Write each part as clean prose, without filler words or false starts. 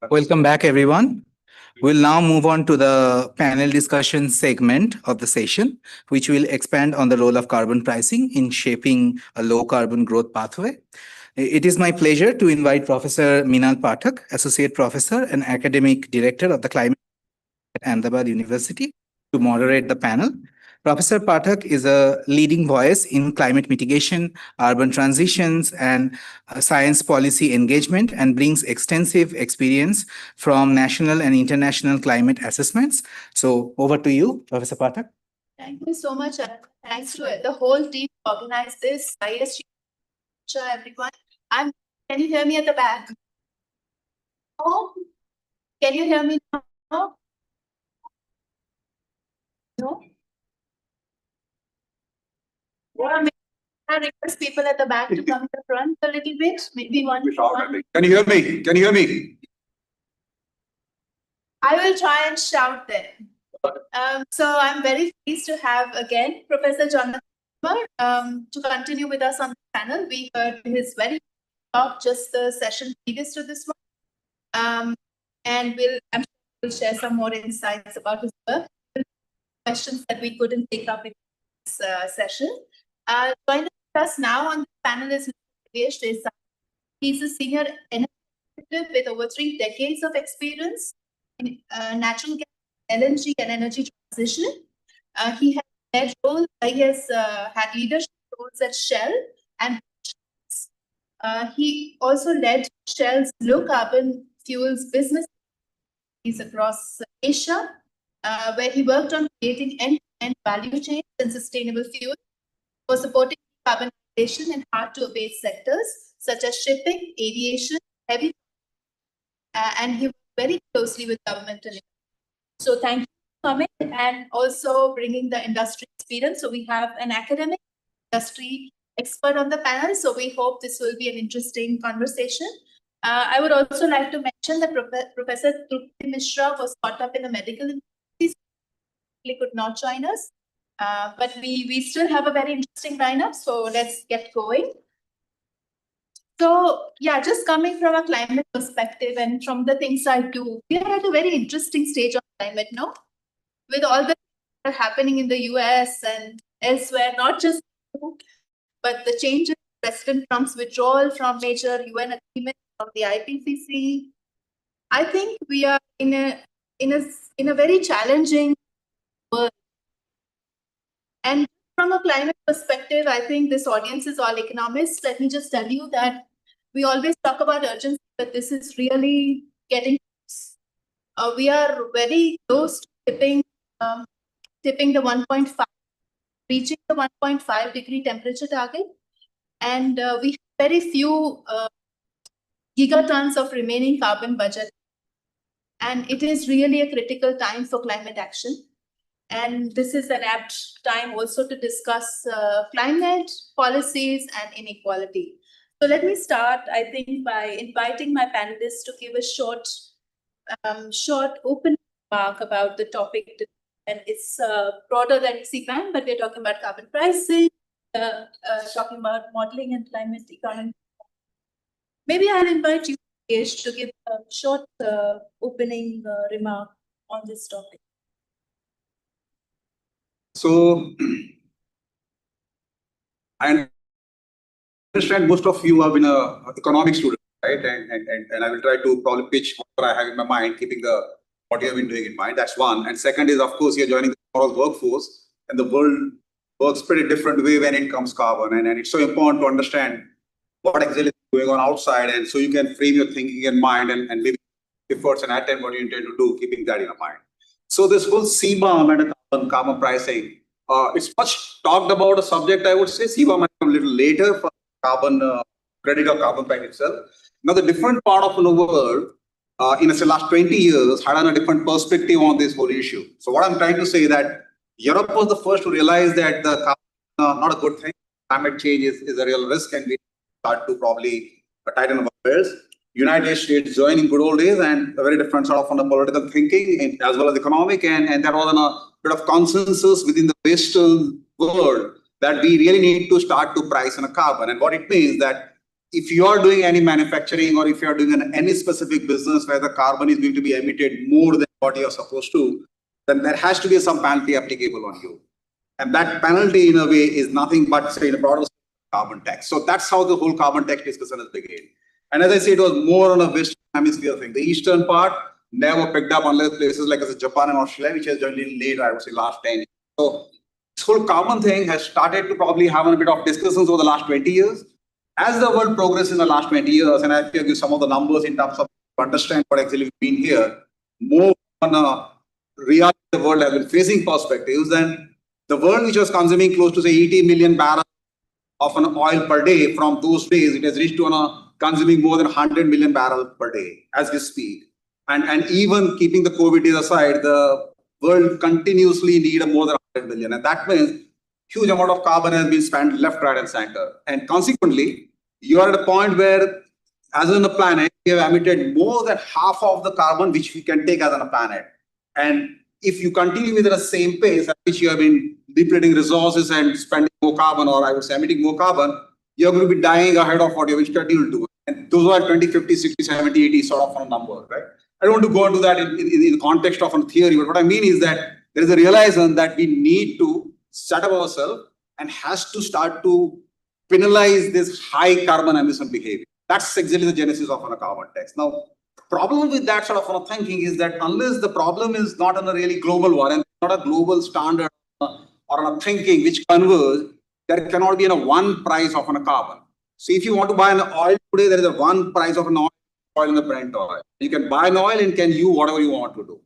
Welcome back, everyone. We'll now move on to the panel discussion segment of the session, which will expand on the role of carbon pricing in shaping a low carbon growth pathway. It is my pleasure to invite Professor Minal Pathak, Associate Professor and Academic Director of the Climate at Ahmedabad University, to moderate the panel. Professor Pathak is a leading voice in climate mitigation, urban transitions, and science policy engagement, and brings extensive experience from national and international climate assessments. So over to you, Professor Pathak. Thank you so much. Thanks to the whole team to organize this. ISG, everyone. Can you hear me at the back? Oh, can you hear me now? No? I request people at the back to come to the front a little bit. Maybe one. Can you hear me? Can you hear me? I will try and shout then. So I'm very pleased to have again Professor Jonathan to continue with us on the panel. We heard his very talk just the session previous to this one. And I'm sure we'll share some more insights about his work, questions that we couldn't take up in this session. Joining us now on the panel is Mr. Desai. He's a senior executive with over 3 decades of experience in natural gas, LNG, and energy transition. He has had leadership roles at Shell, and he also led Shell's low carbon fuels business across Asia, where he worked on creating end-to-end value chains and sustainable fuels for supporting decarbonization in hard-to-abate sectors such as shipping, aviation, heavy, and he worked very closely with government. So thank you for coming and also bringing the industry experience. So we have an academic industry expert on the panel. So we hope this will be an interesting conversation. I would also like to mention that Professor Trupti Mishra was caught up in the medical industry. He could not join us. But we still have a very interesting lineup, so let's get going. So yeah, just coming from a climate perspective and from the things I do, we are at a very interesting stage of climate, no? With all the things that are happening in the US and elsewhere, not just but the changes, President Trump's withdrawal from major UN agreements from the IPCC. I think we are in a very challenging world. And from a climate perspective, I think this audience is all economists. Let me just tell you that we always talk about urgency, but this is really getting close. We are very close to tipping the 1.5, reaching the 1.5 degree temperature target. And we have very few gigatons of remaining carbon budget. And it is really a critical time for climate action. And this is an apt time also to discuss climate policies and inequality. So let me start, I think, by inviting my panelists to give a short open remark about the topic. And it's broader than CBAM, but we're talking about carbon pricing, talking about modeling and climate economy. Maybe I'll invite you, Yesh, to give a short opening remark on this topic. So I understand most of you have been an economic student, right? And I will try to probably pitch what I have in my mind, keeping what you have been doing in mind. That's one. And second is, of course, you're joining the tomorrow's workforce, and the world works pretty different way when it comes carbon. And it's so important to understand what exactly is going on outside, and so you can frame your thinking in mind and maybe efforts and attempt what you intend to do, keeping that in your mind. So this whole CBAM and carbon pricing, it's much talked about a subject, I would say. CBAM might come a little later for carbon credit or carbon price itself. Now, the different part of the world, in the last 20 years, had a different perspective on this whole issue. So what I'm trying to say that Europe was the first to realize that the carbon not a good thing. Climate change is a real risk, and we start to probably tighten our belts. United States joined in good old days, and a very different sort of on the political thinking as well as economic, and that was on a bit of consensus within the Western world that we really need to start to price on a carbon. And what it means that if you are doing any manufacturing or if you are doing any specific business where the carbon is going to be emitted more than what you are supposed to, then there has to be some penalty applicable on you. And that penalty, in a way, is nothing but, say, in a broader carbon tax. So that's how the whole carbon tax discussion has begun. And as I said, it was more on a Western Hemisphere thing. The eastern part never picked up unless places like Japan and Australia, which has generally late, I would say, last 10 years. So this whole carbon thing has started to probably have a bit of discussions over the last 20 years. As the world progresses in the last 20 years, and I give some of the numbers in terms of understand what actually we've been here, more on a reality the world has been facing perspectives, then the world which was consuming close to say 80 million barrels of an oil per day, from those days it has reached to consuming more than 100 million barrels per day as we speak. And even keeping the COVID days aside, the world continuously need more than 100 million. And that means huge amount of carbon has been spent left, right, and center. And consequently, you are at a point where, as on the planet, we have emitted more than half of the carbon which we can take as on a planet. And if you continue with the same pace at which you have been depleting resources and spending more carbon, or I would say emitting more carbon, you're going to be dying ahead of what you have scheduled to. And those are 20, 50, 60, 70, 80 sort of a number, right? I don't want to go into that in the context of a theory, but what I mean is that there is a realization that we need to set up ourselves and has to start to penalize this high carbon emission behavior. That's exactly the genesis of a carbon tax. Now, problem with that sort of thinking is that unless the problem is not on a really global one and not a global standard or on a thinking which converge, there cannot be a one price of a carbon. So if you want to buy an oil today, there is a one price of an oil in the Brent oil. You can buy an oil and can use whatever you want to do.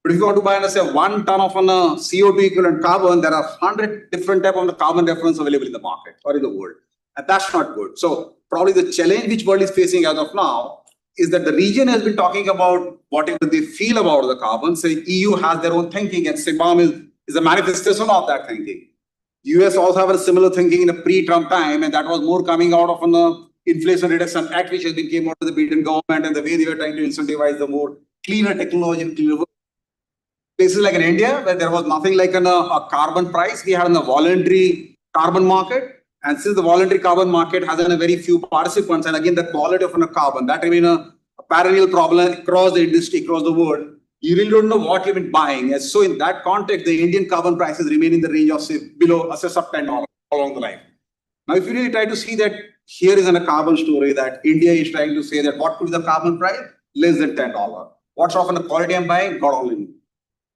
But if you want to buy, let's say, 1 ton of a CO2 equivalent carbon, there are 100 different types of the carbon reference available in the market or in the world. And that's not good. So probably the challenge which world is facing as of now is that the region has been talking about whatever they feel about the carbon. Say EU has their own thinking, and CBAM is a manifestation of that thinking. US also have a similar thinking in a pre-Trump time, and that was more coming out of an Inflation Reduction Act, which has been came out of the Biden government, and the way they were trying to incentivize the more cleaner technology and cleaner work. Places like in India, where there was nothing like a carbon price, we had a voluntary carbon market. And since the voluntary carbon market has a very few participants, and again, the quality of a carbon, that remains a perennial problem across the industry, across the world. You really don't know what you've been buying. And so in that context, the Indian carbon prices remain in the range of, say, below a sub $10 along the line. Now, if you really try to see that here is a carbon story that India is trying to say that what could be the carbon price? Less than $10. What sort of a quality I'm buying? God only knows.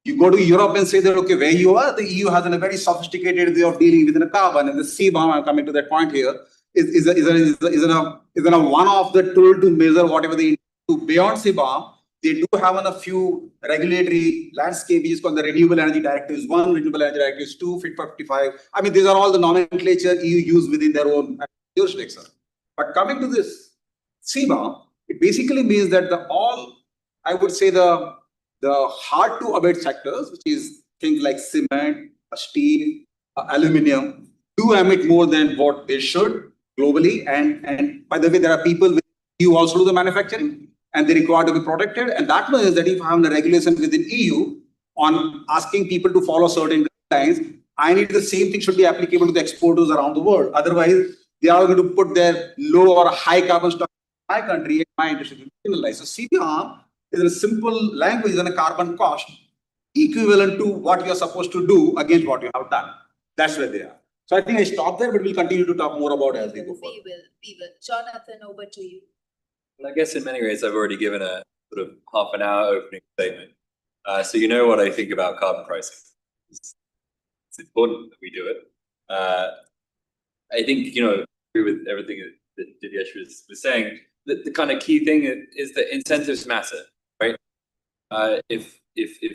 You go to Europe and say that, okay, where you are, the EU has a very sophisticated way of dealing with the carbon. And the CBAM, I'm coming to that point here, is one of the tool to measure whatever they do. Beyond CBAM, they do have a few regulatory landscape, which is called the Renewable Energy Directives 1, Renewable Energy Directives 2, Fit for 55. I mean, these are all the nomenclature EU use within their own jurisdiction. But coming to this CBAM, it basically means that I would say the hard to abate sectors, which is things like cement, steel, aluminium, do emit more than what they should globally. And by the way, there are people with EU also do the manufacturing, and they require to be protected. And that means that if I have a regulation within EU on asking people to follow certain guidelines, I need the same thing should be applicable to the exporters around the world. Otherwise, they are going to put their low or high carbon stock in my country and my industry to be penalized. So CBAM is a simple language and a carbon cost equivalent to what you're supposed to do against what you have done. That's where they are. So I think I stop there, but we'll continue to talk more about it as we go forward. We will. Jonathan, over to you. Well, I guess in many ways, I've already given a sort of half an hour opening statement. So you know what I think about carbon pricing. It's important that we do it. I think, I agree with everything that Divyesh was saying. The kind of key thing is that incentives matter, right? If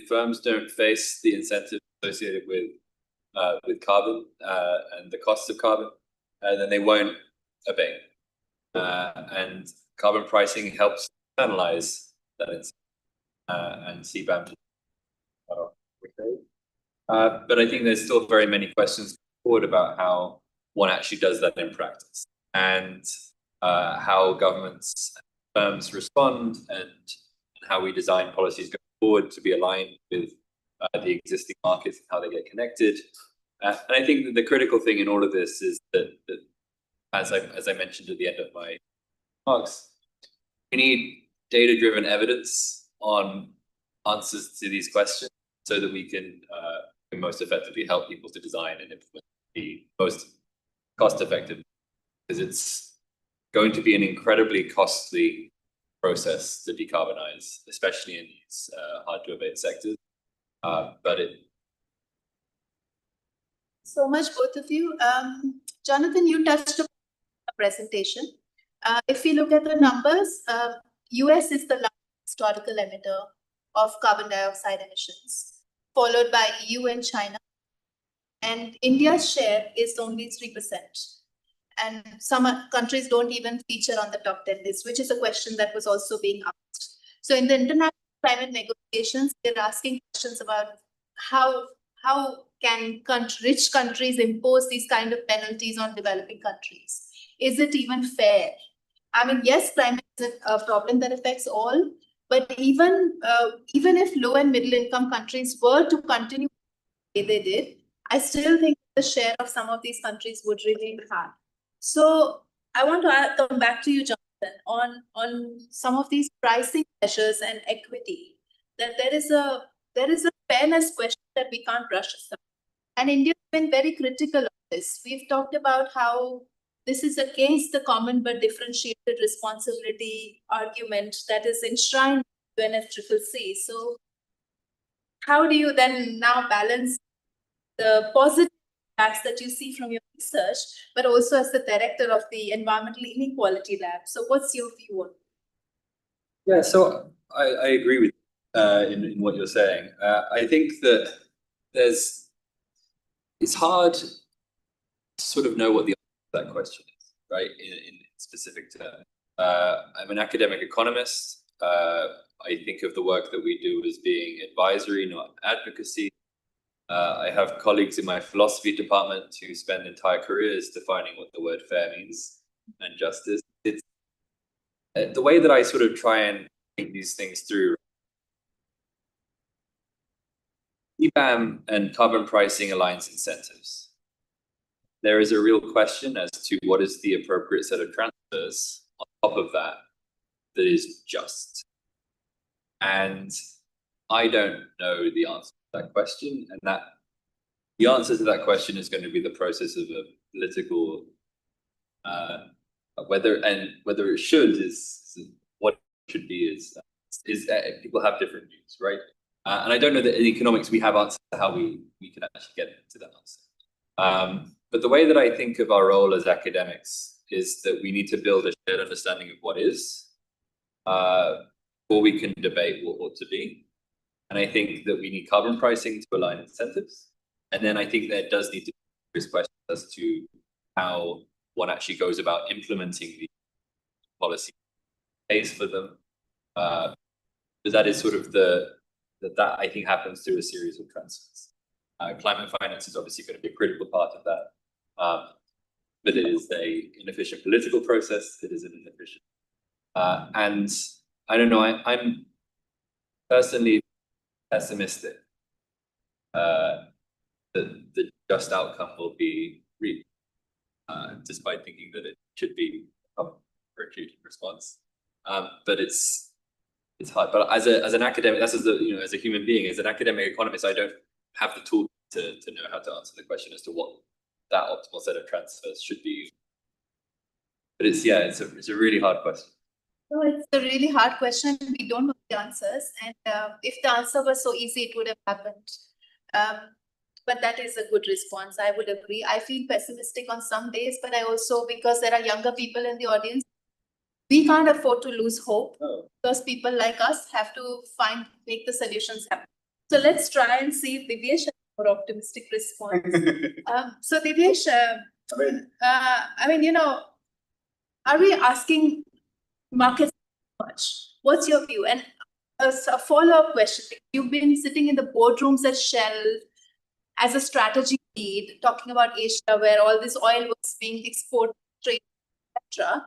firms don't face the incentives associated with carbon and the costs of carbon, then they won't abate. And carbon pricing helps internalize that incentive, and CBAM. But I think there's still very many questions forward about how one actually does that in practice, and how governments and firms respond, and how we design policies going forward to be aligned with the existing markets and how they get connected. And I think that the critical thing in all of this is that as I mentioned at the end of my remarks. We need data-driven evidence on answers to these questions so that we can most effectively help people to design and implement the most cost-effective, because it's going to be an incredibly costly process to decarbonize, especially in these hard-to-abate sectors. But it. So much, both of you. Jonathan, you touched upon the presentation. If we look at the numbers, US is the largest historical emitter of carbon dioxide emissions, followed by EU and China. And India's share is only 3%. And some countries don't even feature on the top 10 list, which is a question that was also being asked. So in the international climate negotiations, they're asking questions about how can rich countries impose these kind of penalties on developing countries? Is it even fair? I mean, yes, climate is a problem that affects all, but even if low and middle income countries were to continue the way they did, I still think the share of some of these countries would remain high. So I want to come back to you, Jonathan, on some of these pricing measures and equity, that there is a fairness question that we can't brush aside. And India has been very critical of this. We've talked about how this is against the common but differentiated responsibility argument that is enshrined in UNFCCC. So how do you then now balance the positive impacts that you see from your research, but also as the director of the Environmental Inequality Lab? So what's your view on it? Yeah, so I agree with in what you're saying. I think that it's hard to sort of know what the answer to that question is, right, in specific terms. I'm an academic economist. I think of the work that we do as being advisory, not advocacy. I have colleagues in my philosophy department who spend entire careers defining what the word fair means and justice. It's the way that I sort of try and think these things through. CBAM and carbon pricing aligns incentives. There is a real question as to what is the appropriate set of transfers on top of that is just. And I don't know the answer to that question, and that the answer to that question is going to be the process of a political whether it should is what it should be is people have different views, right? And I don't know that in economics we have answers to how we can actually get to that answer. But the way that I think of our role as academics is that we need to build a shared understanding of what is, before we can debate what ought to be. And I think that we need carbon pricing to align incentives. And then I think there does need to be this question as to how one actually goes about implementing the policy pays for them. But that is sort of that I think happens through a series of transfers. Climate finance is obviously going to be a critical part of that. But it is an inefficient political process. It is an inefficient. And I don't know, I'm personally pessimistic that the just outcome will be reached, despite thinking that it should be a virtuous response. But it's hard. But as an academic, that's as a human being, as an academic economist, I don't have the tool to know how to answer the question as to what that optimal set of transfers should be. But it's a really hard question. No, it's a really hard question. We don't know the answers, and if the answer was so easy, it would have happened. But that is a good response. I would agree. I feel pessimistic on some days, but I also, because there are younger people in the audience, we can't afford to lose hope, because people like us have to make the solutions happen. So let's try and see if Divyesh has a more optimistic response. So Divyesh, are we asking markets too much? What's your view? And a follow-up question: you've been sitting in the boardrooms at Shell as a strategy lead, talking about Asia, where all this oil was being exported, trade, etc.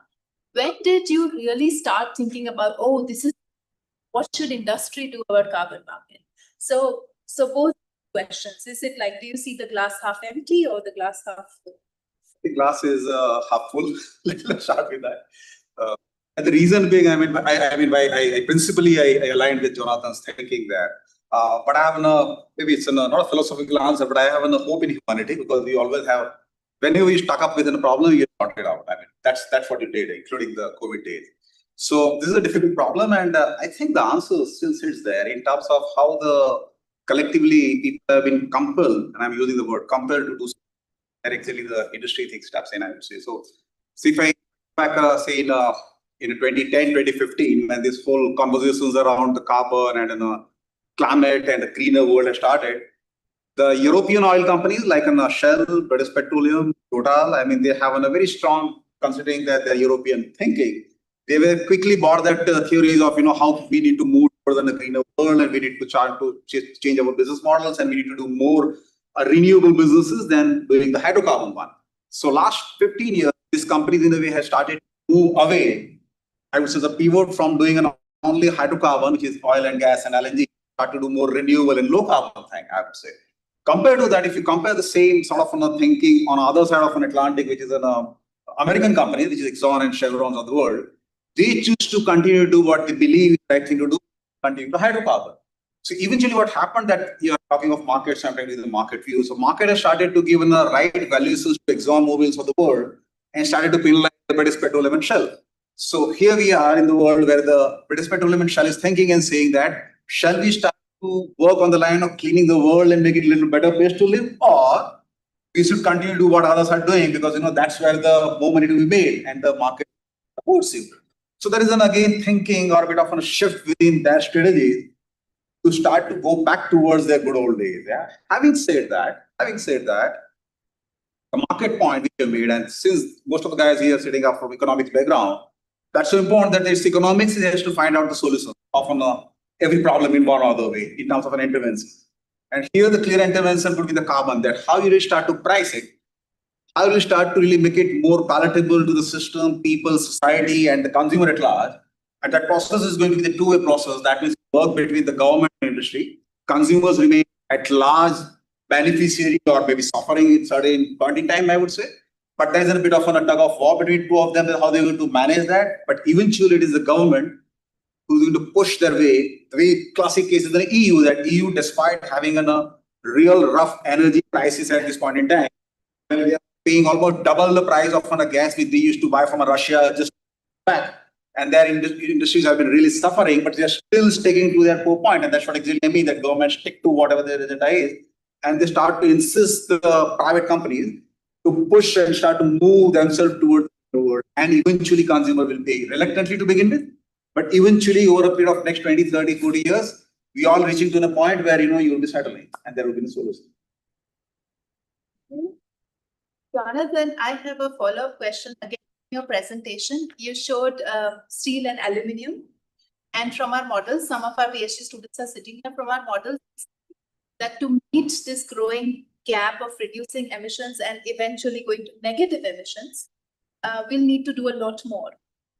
When did you really start thinking about, this is what should industry do about carbon market? So both questions. Is it like, do you see the glass half empty or the glass half full? The glass is half full. Let's start with that. And the reason being, I principally I aligned with Jonathan's thinking there. But I have maybe it's not a philosophical answer, but I have a hope in humanity because we always have, whenever you stuck up with a problem, you sort it out. I mean, that's what you did, including the COVID days. So this is a difficult problem, and I think the answer still sits there in terms of how the collectively people have been compelled, and I'm using the word compelled to do something actually the industry thinks steps in, I would say. So if I back say in 2010, 2015, when this whole conversations around the carbon and climate and the greener world has started, the European oil companies like Shell, British Petroleum, Total, I mean, they have a very strong, considering that they're European thinking, they were quickly bought that theories of, how we need to move further in the greener world and we need to try to change our business models and we need to do more renewable businesses than doing the hydrocarbon one. So last 15 years, these companies in a way have started to move away. I would say the pivot from doing an only hydrocarbon, which is oil and gas and LNG, start to do more renewable and low carbon thing, I would say. Compared to that, if you compare the same sort of thinking on the other side of an Atlantic, which is an American company, which is Exxon and Chevron of the world, they choose to continue to do what they believe is the right thing to do, continue to hydrocarbon. So eventually what happened that you're talking of market, sometimes with the market view. So market has started to give the right values to Exxon Mobils of the world and started to penalize the British Petroleum and Shell. So here we are in the world where the British Petroleum and Shell is thinking and saying that, shall we start to work on the line of cleaning the world and make it a little better place to live, or we should continue to do what others are doing because that's where the more money to be made and the market supports you. So there is again thinking or a bit of a shift within their strategies to start to go back towards their good old days. Yeah. Having said that, the market point which you made, and since most of the guys here sitting up from economics background, that's so important that there's economics has to find out the solution of every problem in one or other way in terms of an intervention. And here the clear intervention would be the carbon, that how you really start to price it, how you start to really make it more palatable to the system, people, society, and the consumer at large. And that process is going to be the two-way process. That means work between the government and industry. Consumers remain at large beneficiary or maybe suffering at certain point in time, I would say. But there's a bit of a tug of war between two of them, how they're going to manage that. But eventually it is the government who's going to push their way. The way classic case is the EU, that EU, despite having a real rough energy crisis at this point in time, when we are paying almost double the price of a gas which they used to buy from Russia just back. And their industries have been really suffering, but they're still sticking to their core point. And that's what exactly I mean, that government stick to whatever their agenda is. And they start to insist the private companies to push and start to move themselves towards the world. And eventually consumer will pay reluctantly to begin with. But eventually over a period of next 20, 30, 40 years, we all reaching to a point where, you will be settling and there will be a solution. Jonathan, I have a follow-up question. Again, in your presentation, you showed steel and aluminium. And from our models, some of our PhD students are sitting here from our models, that to meet this growing gap of reducing emissions and eventually going to negative emissions, we'll need to do a lot more.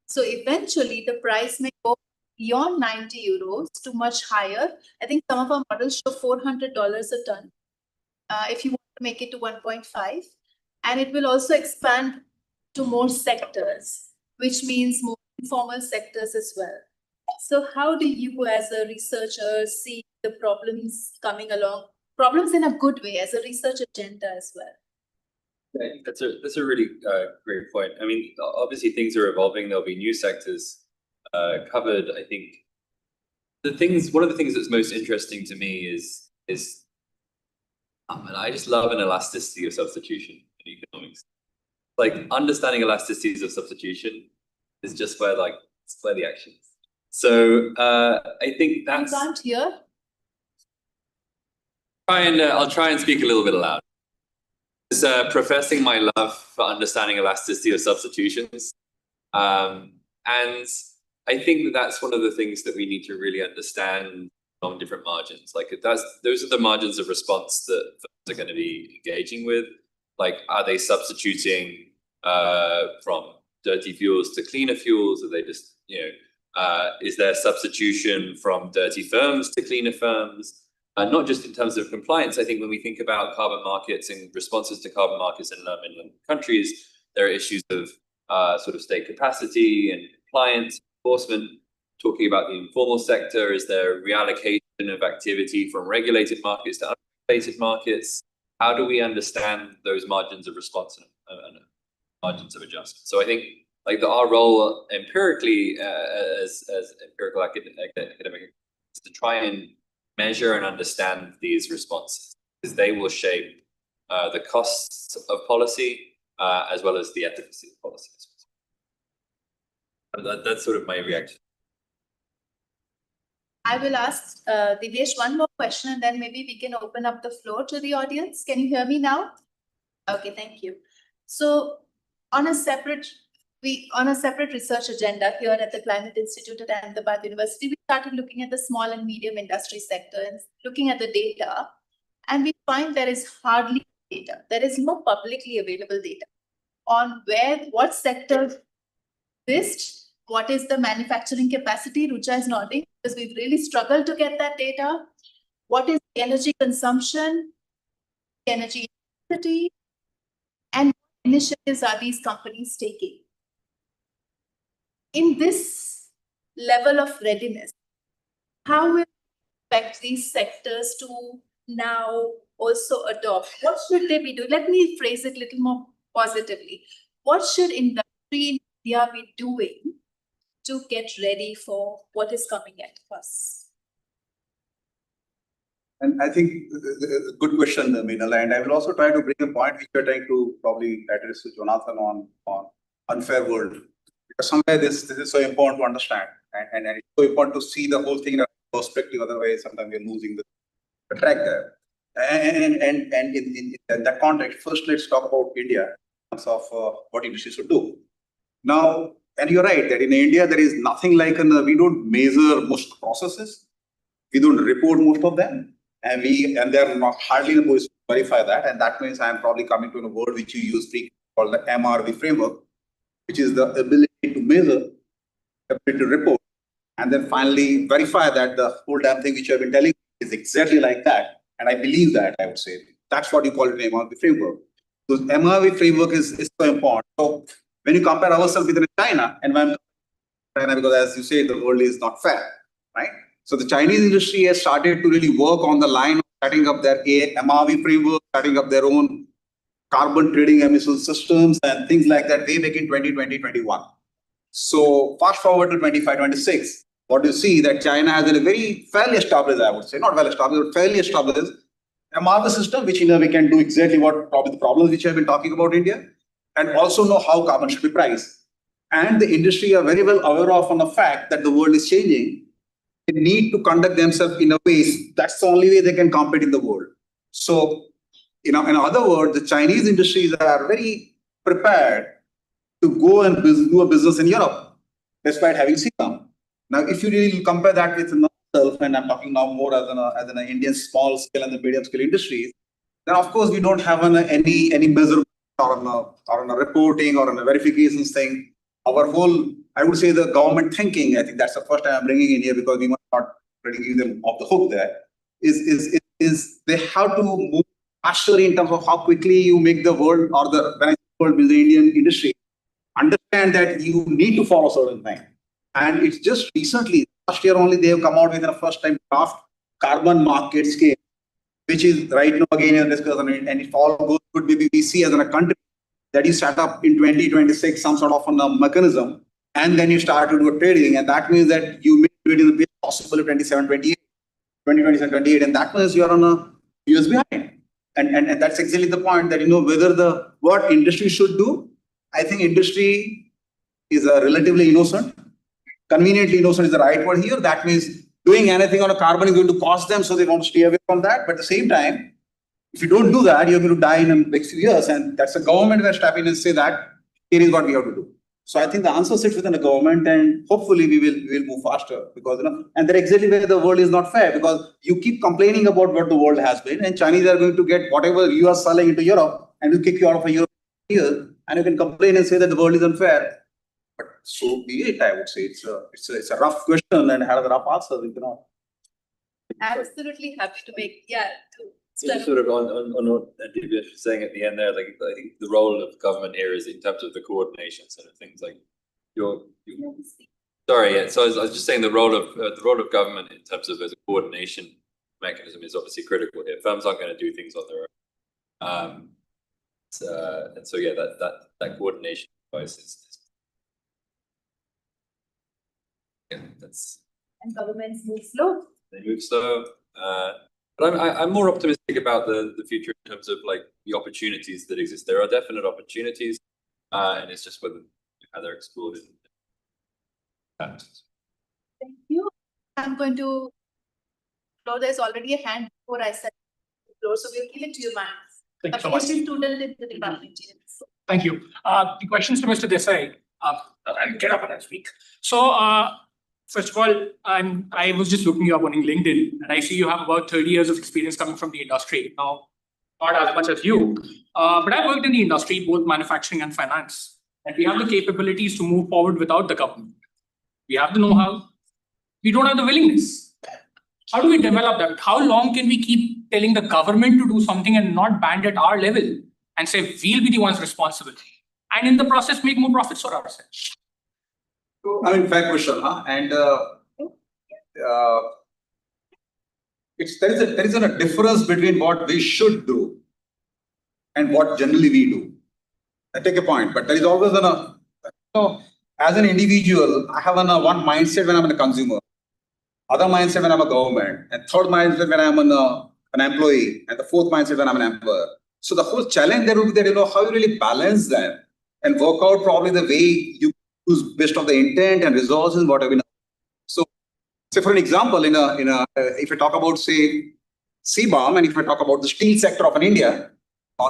So eventually the price may go beyond 90 euros to much higher. I think some of our models show $400 a ton if you want to make it to 1.5. And it will also expand to more sectors, which means more informal sectors as well. So how do you as a researcher see the problems coming along? Problems in a good way as a research agenda as well? That's a really great point. I mean, obviously things are evolving. There'll be new sectors covered. I think one of the things that's most interesting to me is and I just love an elasticity of substitution in economics. Like understanding elasticities of substitution is just where the action is. So I think that's. You can't hear? I'll try and speak a little bit aloud. Is professing my love for understanding elasticity of substitutions. And I think that's one of the things that we need to really understand on different margins. Those are the margins of response that firms are going to be engaging with. Like, are they substituting from dirty fuels to cleaner fuels? Are they just, is there substitution from dirty firms to cleaner firms? Not just in terms of compliance. I think when we think about carbon markets and responses to carbon markets in low-income countries, there are issues of sort of state capacity compliance, enforcement, talking about the informal sector? Is there reallocation of activity from regulated markets to unregulated markets? How do we understand those margins of response and margins of adjustment? So I think like our role empirically as empirical academic is to try and measure and understand these responses, because they will shape the costs of policy as well as the efficacy of policies. That's sort of my reaction. I will ask Divesh one more question, and then maybe we can open up the floor to the audience. Can you hear me now? Okay, thank you. So on a separate research agenda here at the Climate Institute at Ahmedabad University, we started looking at the small and medium industry sector and looking at the data, and we find there is hardly data. There is no publicly available data on what sector exist. What is the manufacturing capacity? Rucha is nodding because we've really struggled to get that data. What is the energy consumption, energy intensity, and what initiatives are these companies taking? In this level of readiness, how will it affect these sectors to now also adopt? What should they be doing? Let me phrase it a little more positively. What should industry in India be doing to get ready for what is coming at us? And I think good question, Meenal. And I will also try to bring a point which we're trying to probably address to Jonathan on unfair world. Because somewhere this is so important to understand, and it's so important to see the whole thing in a perspective. Otherwise, sometimes we're losing the track there. And in that context, first let's talk about India in terms of what industry should do. Now, and you're right that in India there is nothing like we don't measure most processes, we don't report most of them, and they're not hardly in a position to verify that. And that means I'm probably coming to a word which you use called the MRV framework, which is the ability to measure, ability to report, and then finally verify that the whole damn thing which I've been telling is exactly like that. And I believe that, I would say. That's what you call it an MRV framework. So MRV framework is so important. So when you compare ourselves with China, and when China, because as you say, the world is not fair, right? So the Chinese industry has started to really work on the line of setting up their MRV framework, setting up their own carbon trading emission systems and things like that way back in 2020-21. So fast forward to 25-26, what you see that China has a very fairly established, I would say, not well established, but fairly established MRV system, which we can do exactly what probably the problems which I've been talking about in India, and also know how carbon should be priced. And the industry are very well aware of on the fact that the world is changing. They need to conduct themselves in a way, that's the only way they can compete in the world. So, in other words, the Chinese industries are very prepared to go and do a business in Europe, despite having seen them. Now, if you really compare that with myself, and I'm talking now more as an Indian small scale and the medium scale industries, then of course we don't have any measurement or on a reporting or on a verifications thing. Our whole, I would say, the government thinking, I think that's the first time I'm bringing in here because we must not really give them off the hook there, is they have to move faster in terms of how quickly you make the world, or when I say world, the Indian industry, understand that you need to follow certain things. And it's just recently, last year only, they have come out with a first time draft carbon market scale, which is right now again in discussion, and if all goes good, maybe we see as in a country that you set up in 2026 some sort of a mechanism, and then you start to do a trading, and that means that you may do it in the best possible 2027-28, and that means you are on a years behind. And that's exactly the point that, whether what industry should do. I think industry is relatively innocent. Conveniently innocent is the right word here. That means doing anything on a carbon is going to cost them, so they want to stay away from that. But at the same time, if you don't do that, you're going to die in the next few years. And that's the government will step in and say that here is what we have to do. So I think the answer sits within the government, and hopefully we will move faster, because and that's exactly where the world is not fair, because you keep complaining about what the world has been, and Chinese are going to get whatever you are selling into Europe and will kick you out of a Europe here, and you can complain and say that the world is unfair. But so be it, I would say. It's a rough question and has a rough answer. Absolutely happy to make, Sort of on what Divesh was saying at the end there, like I think the role of government here is in terms of the coordination sort of things like Sorry, yeah. So I was just saying the role of government in terms of as a coordination mechanism is obviously critical here. Firms aren't going to do things on their own. And so yeah, that coordination device is yeah, that's. And governments move slow. They move slow. But I'm more optimistic about the future in terms of like the opportunities that exist. There are definite opportunities, and it's just whether how they're explored. Thank you. I'm going to floor. There's already a hand before I said the floor, so we'll give it to you, man. Thank you A so much. PhD student in the department. Thank you. The questions to Mr. Desai. I'll get up and I'll speak. So, first of all, I was just looking you up on LinkedIn, and I see you have about 30 years of experience coming from the industry. Now, not as much as you, but I worked in the industry, both manufacturing and finance, and we have the capabilities to move forward without the government. We have the know-how. We don't have the willingness. How do we develop that? How long can we keep telling the government to do something and not band at our level and say we'll be the ones responsible, and in the process make more profits for ourselves? I mean, fair question, huh? And there is a difference between what we should do and what generally we do. I take a point, but there is always as an individual, I have one mindset when I'm a consumer, other mindset when I'm a government, and third mindset when I'm an employee, and the fourth mindset when I'm an employer. So the whole challenge there will be that, how you really balance them and work out probably the way you use based on the intent and resources, whatever. So, say for an example, if I talk about, say, CBAM, and if I talk about the steel sector of India,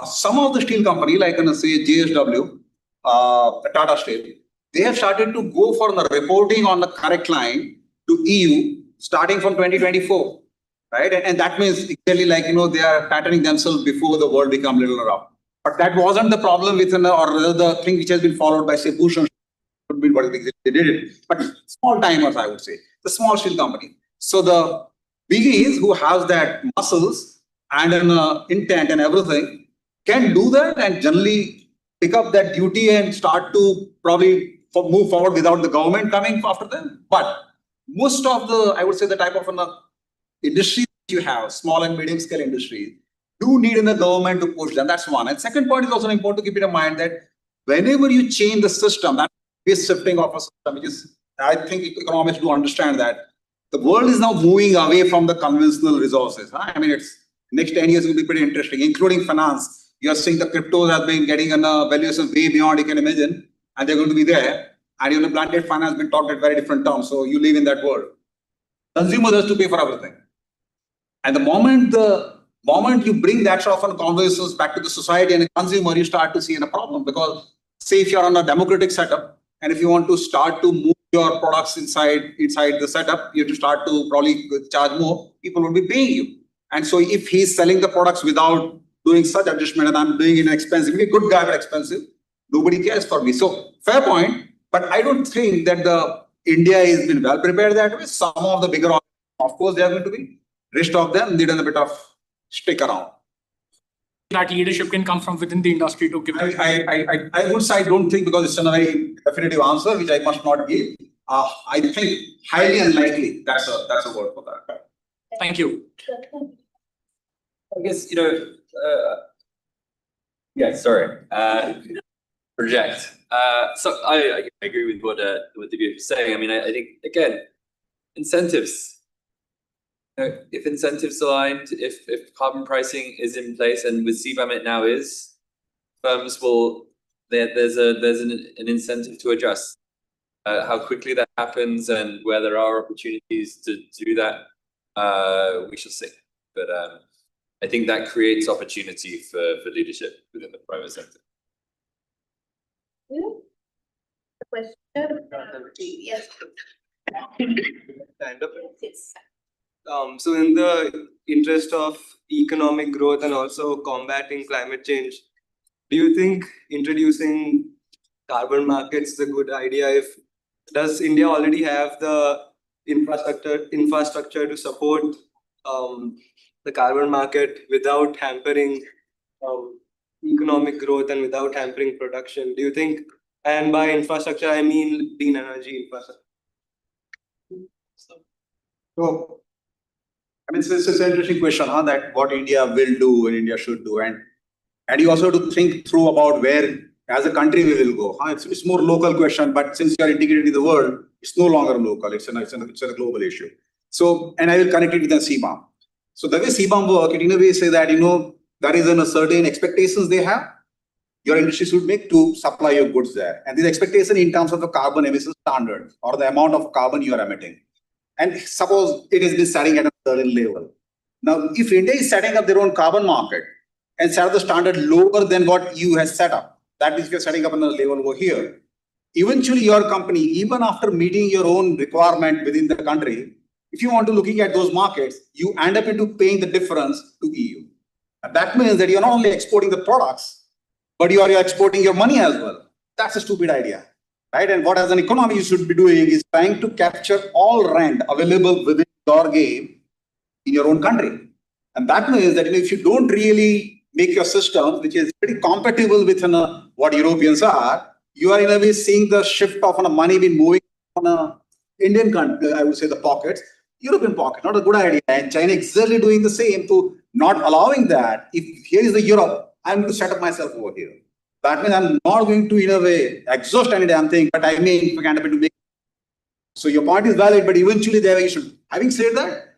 some of the steel company, like say JSW, Tata Steel, they have started to go for the reporting on the correct line to EU starting from 2024, right? And that means exactly like, they are patterning themselves before the world become little rough. But that wasn't the problem with, or the thing which has been followed by, say, Bush and could be what they did it. But small timers, I would say, the small steel company. So the biggies who have that muscles and an intent and everything can do that and generally pick up that duty and start to probably move forward without the government coming after them. But most of the, I would say, the type of industry you have, small and medium scale industries, do need in the government to push them. That's one. And second point is also important to keep in mind that whenever you change the system, that is shifting of a system, which is, I think economists do understand that the world is now moving away from the conventional resources. Huh? I mean, it's next 10 years will be pretty interesting, including finance. You're seeing the cryptos have been getting a valuation way beyond you can imagine, and they're going to be there. And blended finance has been talked at very different terms. So you live in that world. Consumers has to pay for everything. And the moment you bring that sort of conversations back to the society and the consumer, you start to see a problem. Because say if you're on a democratic setup, and if you want to start to move your products inside the setup, you have to start to probably charge more, people will be paying you. And so if he's selling the products without doing such adjustment, and I'm doing it expensive, a good guy but expensive, nobody cares for me. So fair point. But I don't think that India has been well prepared that way. Some of the bigger, of course, they are going to be. Rest of them need a bit of stick around. That leadership can come from within the industry to give. I would say I don't think, because it's a very definitive answer, which I must not give. I think highly unlikely. That's a word for that. Thank you. I guess, yeah, sorry. Project. So I agree with what Divya was saying. I mean, I think, again, incentives. If incentives aligned, if carbon pricing is in place, and with CBAM it now is, firms will, there's an incentive to adjust. How quickly that happens and where there are opportunities to do that, we shall see. But I think that creates opportunity for leadership within the private sector. Yes. So in the interest of economic growth and also combating climate change, do you think introducing carbon markets is a good idea? Does India already have the infrastructure to support the carbon market without hampering economic growth and without hampering production? Do you think And by infrastructure, I mean clean energy infrastructure. So, I mean, it's an interesting question, huh? That what India will do and India should do. And you also have to think through about where, as a country, we will go. Huh? It's more local question, but since you are integrated in the world, it's no longer local. It's a global issue. So, and I will connect it with the CBAM. So the way CBAM work, it in a way say that, there is a certain expectations they have, your industry should make to supply your goods there. And this expectation in terms of the carbon emission standard or the amount of carbon you are emitting. And suppose it has been setting at a certain level. Now, if India is setting up their own carbon market and set up the standard lower than what you have set up, that means you're setting up another level over here. Eventually, your company, even after meeting your own requirement within the country, if you want to looking at those markets, you end up into paying the difference to EU. And that means that you're not only exporting the products, but you're exporting your money as well. That's a stupid idea, right? And what as an economy you should be doing is trying to capture all rent available within your game in your own country. And that means that if you don't really make your system, which is pretty compatible with what Europeans are, you are in a way seeing the shift of money being moving on a Indian country, I would say the pockets, European pocket, not a good idea. And China exactly doing the same to not allowing that. If here is the Europe, I'm going to set up myself over here. That means I'm not going to, in a way, exhaust any damn thing, but I mean, we can end up make. So your point is valid, but eventually there you should. Having said that,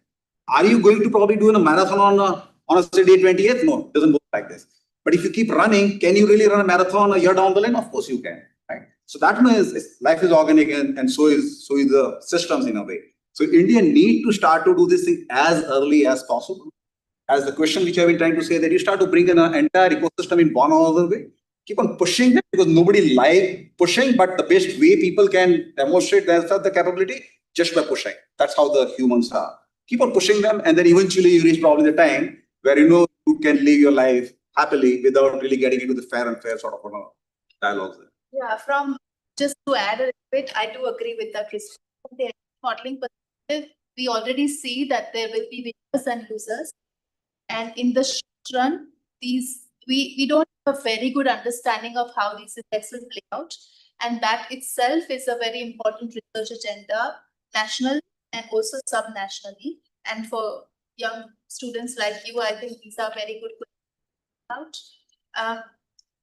are you going to probably do a marathon on a say day 28th? No, it doesn't work like this. But if you keep running, can you really run a marathon a year down the line? Of course you can, right? So that means life is organic and so is the systems in a way. So India need to start to do this thing as early as possible. As the question which I've been trying to say, that you start to bring in an entire ecosystem in one or other way. Keep on pushing them because nobody like pushing, but the best way people can demonstrate the capability just by pushing. That's how the humans are. Keep on pushing them, and then eventually you reach probably the time where you can live your life happily without really getting into the fair and fair sort of dialogues. Yeah, from just to add a bit, I do agree with that. From the modeling perspective, we already see that there will be winners and losers. And in the short run, we don't have a very good understanding of how these effects will play out. And that itself is a very important research agenda, national and also subnationally. And for young students like you, I think these are very good questions.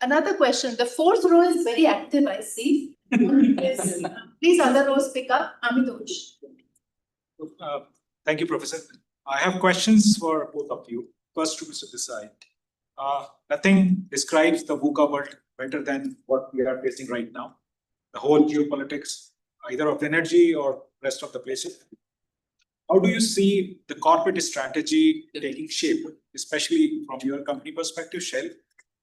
Another question, the fourth row is very active, I see. Please other rows pick up. Amitosh. Thank you, Professor. I have questions for both of you. First to Mr. Desai. Nothing describes the VUCA world better than what we are facing right now. The whole geopolitics, either of energy or rest of the places. How do you see the corporate strategy taking shape, especially from your company perspective, Shell?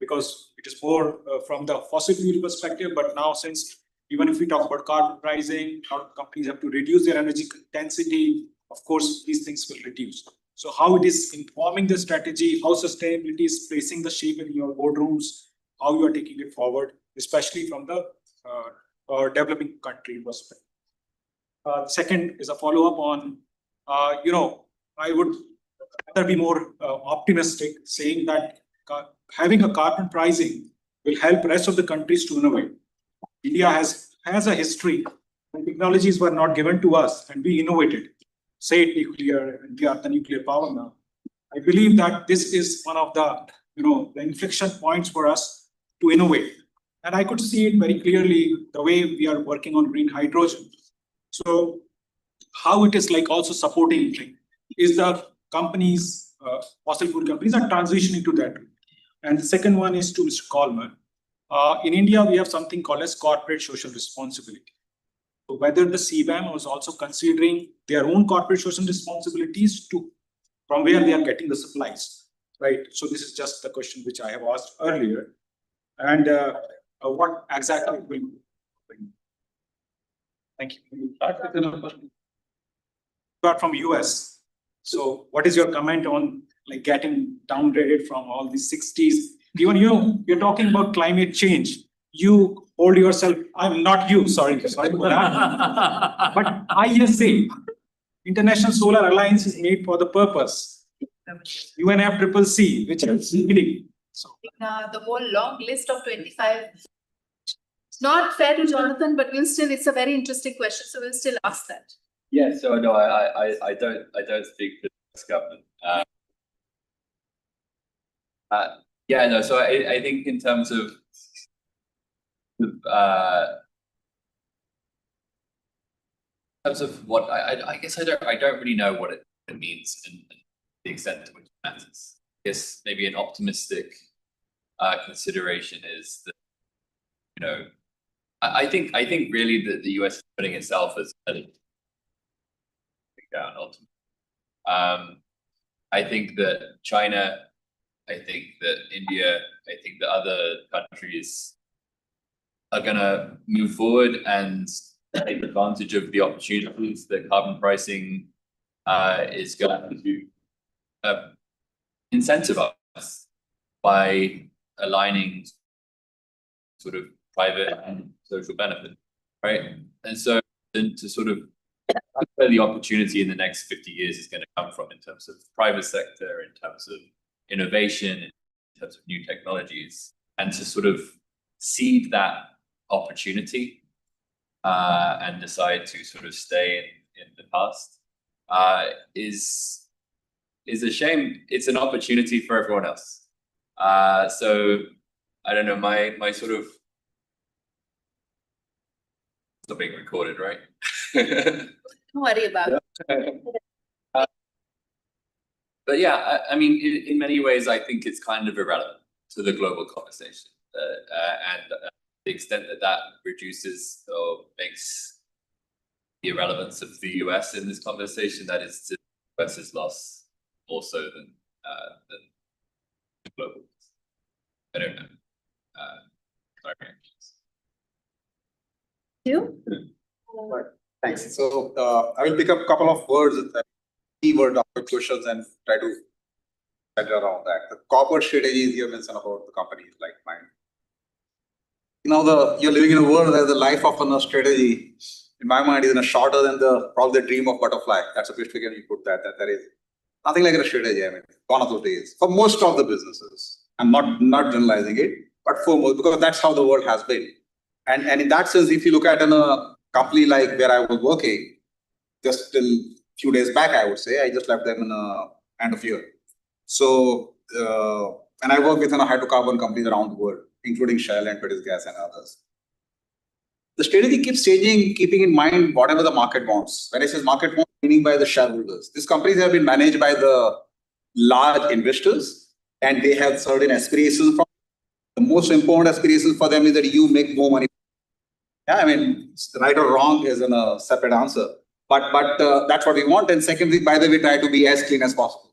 Because it is more from the fossil fuel perspective, but now since even if we talk about carbon pricing, how companies have to reduce their energy intensity, of course, these things will reduce. So how it is informing the strategy, how sustainability is placing the shape in your boardrooms, how you are taking it forward, especially from the developing country perspective. Second is a follow-up on, I would rather be more optimistic, saying that having a carbon pricing will help rest of the countries to innovate. India has a history when technologies were not given to us and we innovated. Say nuclear, and we are the nuclear power now. I believe that this is one of the, the inflection points for us to innovate. And I could see it very clearly the way we are working on green hydrogen. So how it is like also supporting is the companies, fossil fuel companies are transitioning to that. And the second one is to Mr. Coleman. In India, we have something called as corporate social responsibility. So whether the CBAM was also considering their own corporate social responsibilities from where they are getting the supplies, right? So this is just the question which I have asked earlier. And what exactly will be? Thank you. Start from US. So what is your comment on getting downgraded from all these 60s? Even you're talking about climate change. You hold yourself, I'm not you, sorry for that. But ISA, International Solar Alliance, is made for the purpose. UNFCCC, which is leading. So the whole long list of 25 Not fair to Jonathan, but it's a very interesting question, so we'll still ask that. Yeah, so no, I don't speak for the US government. Yeah, no, so I think in terms of what I guess I don't really know what it means and the extent to which it matters. I guess maybe an optimistic consideration is that, you know, I think really that the US is putting itself as down ultimately. I think that China, I think that India, I think that other countries are going to move forward and take advantage of the opportunities that carbon pricing is going to incentivize by aligning sort of private and social benefit, right? And so to sort of where the opportunity in the next 50 years is going to come from in terms of private sector, in terms of innovation, in terms of new technologies, and to sort of seed that opportunity and decide to sort of stay in the past is a shame. It's an opportunity for everyone else. So I don't know, my sort of, it's not being recorded, right? Don't worry about it. But yeah, I mean, in many ways, I think it's kind of irrelevant to the global conversation, and the extent that that reduces or makes the irrelevance of the US in this conversation, that is to the US's loss more so than the global. I don't know. Sorry. You? Thanks. So I will pick up a couple of words, keyword of the questions, and try to get around that. The corporate strategies you mentioned about the companies like mine. You know, you're living in a world where the life of a strategy, in my mind, is shorter than probably the dream of butterfly. That's a best way you put that. That there is nothing like a strategy. I mean, gone of those days for most of the businesses. I'm not generalizing it, but for most, because that's how the world has been. And in that sense, if you look at a company like where I was working, just till few days back, I would say, I just left them in end of year. So, and I work with hydrocarbon companies around the world, including Shell and British Gas and others. The strategy keeps changing, keeping in mind whatever the market wants. When I say market wants, meaning by the shareholders. These companies have been managed by the large investors, and they have certain aspirations. The most important aspiration for them is that you make more money. Yeah, I mean, right or wrong is a separate answer. But that's what we want. And secondly, by the way, try to be as clean as possible.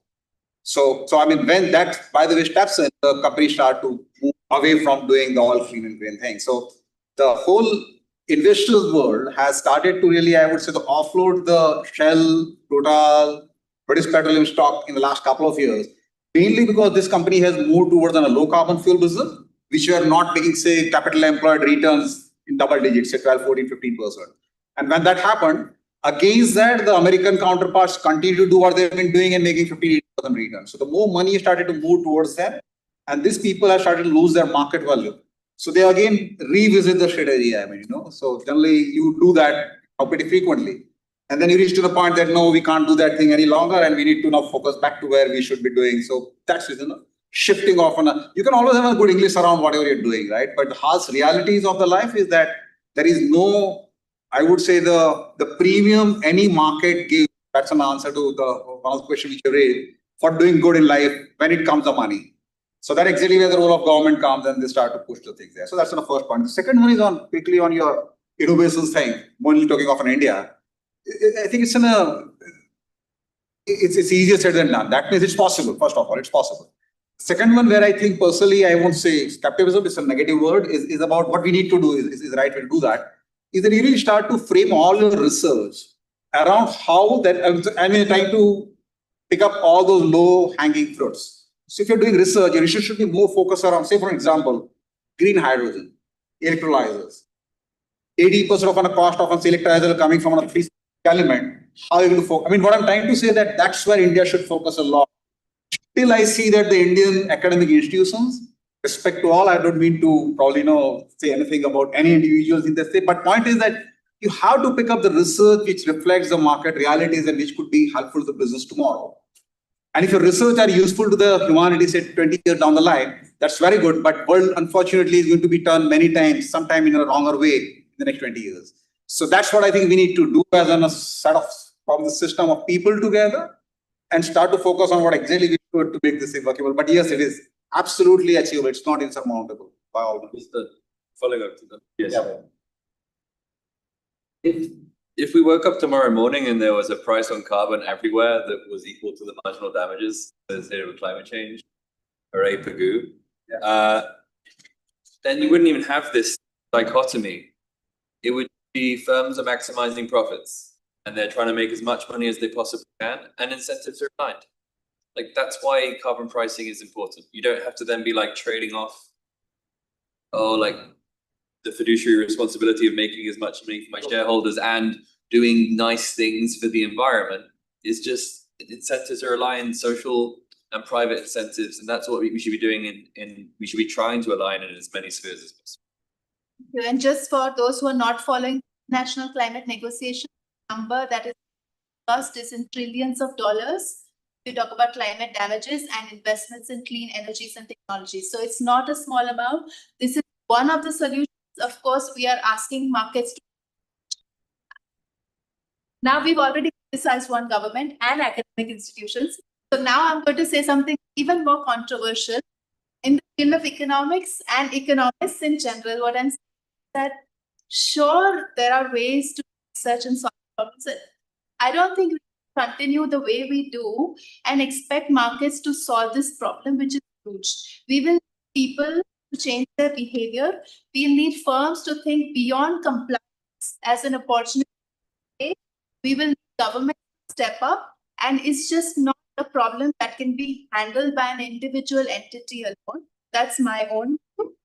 So I mean, when that, by the way, steps in, the companies start to move away from doing the all clean and green thing. So the whole investors world has started to really, I would say, to offload the Shell, Total, British Petroleum stock in the last couple of years, mainly because this company has moved towards a low carbon fuel business, which were not making, say, capital employed returns in double digits, say 12, 14, 15%. And when that happened, against that, the American counterparts continue to do what they've been doing and making 15, 18% returns. So the more money started to move towards them, and these people have started to lose their market value. So they again revisit the strategy. I mean, so generally you do that pretty frequently. And then you reach to the point that, no, we can't do that thing any longer, and we need to now focus back to where we should be doing. So that's shifting off you can always have a good English around whatever you're doing, right? But the harsh realities of the life is that there is no, I would say, the premium any market gives. That's an answer to one of the questions which you raised, for doing good in life when it comes to money. So that's exactly where the role of government comes, and they start to push the things there. So that's the first point. The second one is quickly on your innovations thing, mainly talking of India. I think it's easier said than done. That means it's possible. First of all, it's possible. Second one, where I think personally, I won't say skepticism is a negative word, is about what we need to do is the right way to do that, is that you really start to frame all your research around how that, I mean, trying to pick up all those low hanging fruits. So if you're doing research, your research should be more focused around, say, for example, green hydrogen, electrolyzers. 80% of the cost of an electrolyzer coming from a free element. How are you going to focus? I mean, what I'm trying to say that that's where India should focus a lot. Still, I see that the Indian academic institutions respect to all, I don't mean to probably say anything about any individuals in the state. But point is that you have to pick up the research which reflects the market realities and which could be helpful to the business tomorrow. And if your research are useful to the humanity, say 20 years down the line, that's very good. But world, unfortunately, is going to be turned many times, sometime in a wronger way in the next 20 years. So that's what I think we need to do as a set of from the system of people together and start to focus on what exactly we do to make this thing workable. But yes, it is absolutely achievable. It's not insurmountable by all means. Just following up to that. Yes. Yeah. If we woke up tomorrow morning and there was a price on carbon everywhere that was equal to the marginal damages associated with climate change, hooray Pagoo, then you wouldn't even have this dichotomy. It would be firms are maximizing profits and they're trying to make as much money as they possibly can, and incentives are aligned. Like, that's why carbon pricing is important. You don't have to then be like trading off, the fiduciary responsibility of making as much money for my shareholders and doing nice things for the environment. Is just incentives are aligned, social and private incentives, and that's what we should be doing we should be trying to align in as many spheres as possible. And just for those who are not following national climate negotiation, number that is cost is in trillions of dollars. We talk about climate damages and investments in clean energies and technologies. So it's not a small amount. This is one of the solutions. Of course, we are asking markets to. Now we've already criticized one government and academic institutions. So now I'm going to say something even more controversial. In the field of economics and economists in general, what I'm saying is that sure, there are ways to research and solve problems. I don't think we continue the way we do and expect markets to solve this problem, which is huge. We will need people to change their behavior. We'll need firms to think beyond compliance as an opportunity. We will need government to step up, and it's just not a problem that can be handled by an individual entity alone. That's my own view.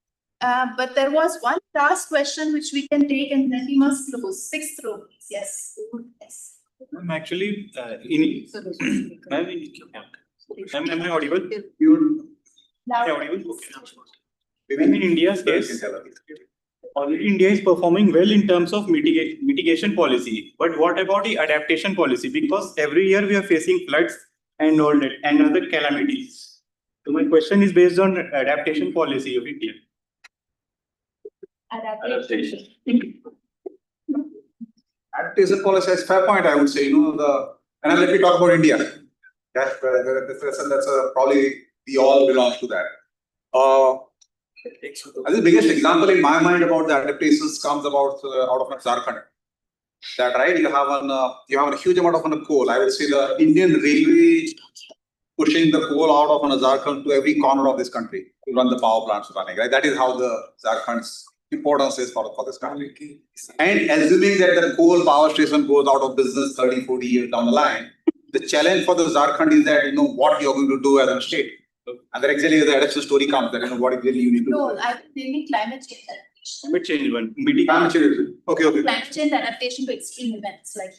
But there was one last question which we can take, and then we must close. 6th row, please. Yes. Yes. I'm actually am I audible? Am I audible? Okay. In India's case, already India is performing well in terms of mitigation policy. But what about the adaptation policy? Because every year we are facing floods and all that and other calamities. So my question is based on adaptation policy of India. Adaptation. Adaptation policy is fair point, I would say. And let me talk about India. That's probably we all belong to that. I think the biggest example in my mind about the adaptations comes about out of Jharkhand. That right, you have a huge amount of coal. I would say the Indian Railway pushing the coal out of Jharkhand to every corner of this country to run the power plants running. Right, that is how the Jharkhand's importance is for this country. And assuming that the coal power station goes out of business 30, 40 years down the line, the challenge for the Jharkhand is that what you're going to do as a state. And then exactly the adaptation story comes that what exactly you need to do. No, I think they need climate change adaptation. Which change one? Climate change. Okay. Climate change adaptation to extreme events like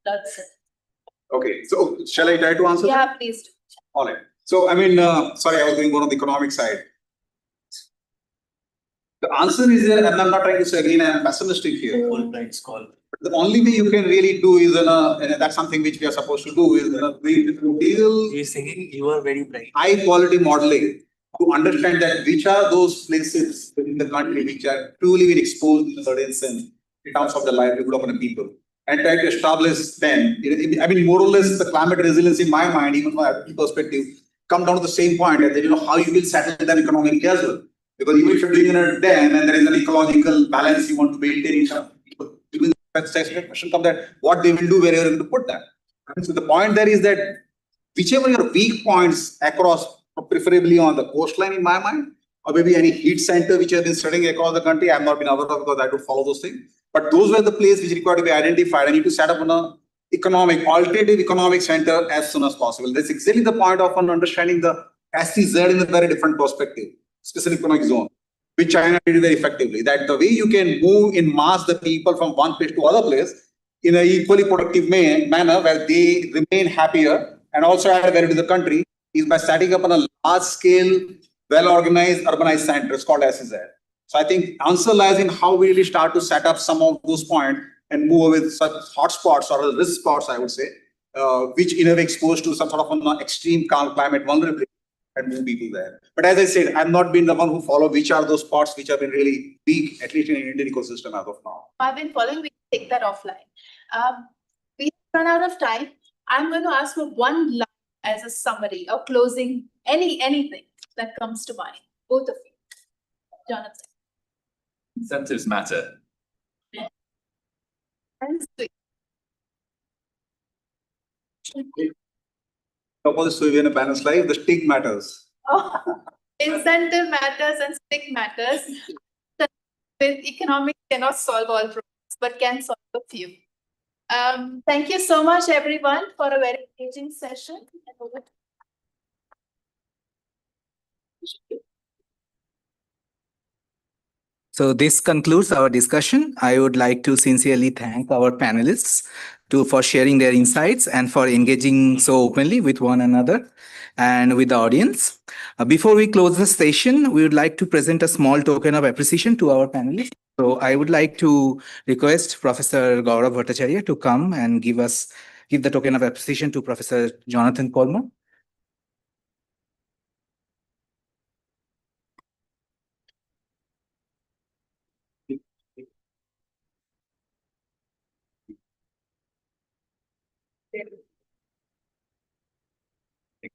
floods. Okay, so shall I try to answer? Yeah, please do. All right. So, sorry, I was going more on the economic side. The answer is there, and I'm not trying to say again, I'm pessimistic here. The only way you can really do is, and that's something which we are supposed to do, is real singing, you are very bright. high quality modeling to understand that which are those places in the country which are truly been exposed to certain sin in terms of the livelihood of the people, and try to establish them. More or less, the climate resilience in my mind, even from a perspective, come down to the same point that how you will settle them economically as well. Because even if you're doing a dam and there is an ecological balance you want to maintain, the question comes that what they will do, where you're going to put that. So the point there is that whichever your weak points across, preferably on the coastline in my mind, or maybe any heat center which has been studying across the country, I have not been aware of because I don't follow those things. But those were the places which require to be identified. I need to set up an alternative economic center as soon as possible. That's exactly the point of understanding the SEZ in a very different perspective. Special economic zone, which China did very effectively. That the way you can move in mass the people from one place to other place in an equally productive manner where they remain happier and also add value to the country is by setting up on a large scale, well-organized urbanized centers called SEZ. So I think answer lies in how we really start to set up some of those points and move with such hotspots or risk spots, I would say, which in a way exposed to some sort of an extreme climate vulnerability and move people there. But as I said, I've not been the one who follow which are those spots which have been really weak, at least in the Indian ecosystem as of now. I've been following, we can take that offline. We run out of time. I'm going to ask for one line as a summary or closing, anything that comes to mind, both of you. Jonathan. Incentives matter. And Sui. Opposite to in a balanced life, the stick matters. Oh, incentive matters and stick matters. With economics cannot solve all problems, but can solve a few. Thank you so much, everyone, for a very engaging session. So this concludes our discussion. I would like to sincerely thank our panelists for sharing their insights and for engaging so openly with one another and with the audience. Before we close the session, we would like to present a small token of appreciation to our panelists. So I would like to request Professor Gaurav Bhattacharya to come and give the token of appreciation to Professor Jonathan Coleman.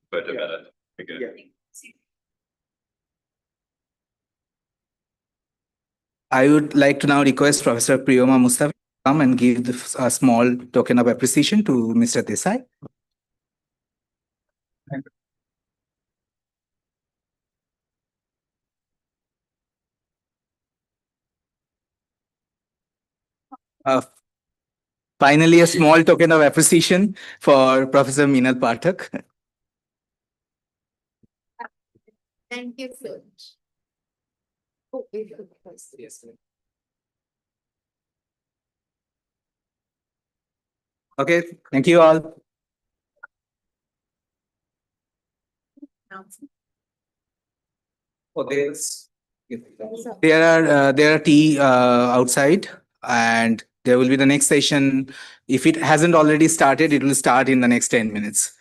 Photo better. Okay. Yeah. I would like to now request Professor Priyoma Mustafa to come and give a small token of appreciation to Mr. Desai. Finally, a small token of appreciation for Professor Meenal Pathak. Thank you so much. Oh, Yes. Okay, thank you all. Oh, there are tea outside, and there will be the next session. If it hasn't already started, it will start in the next 10 minutes.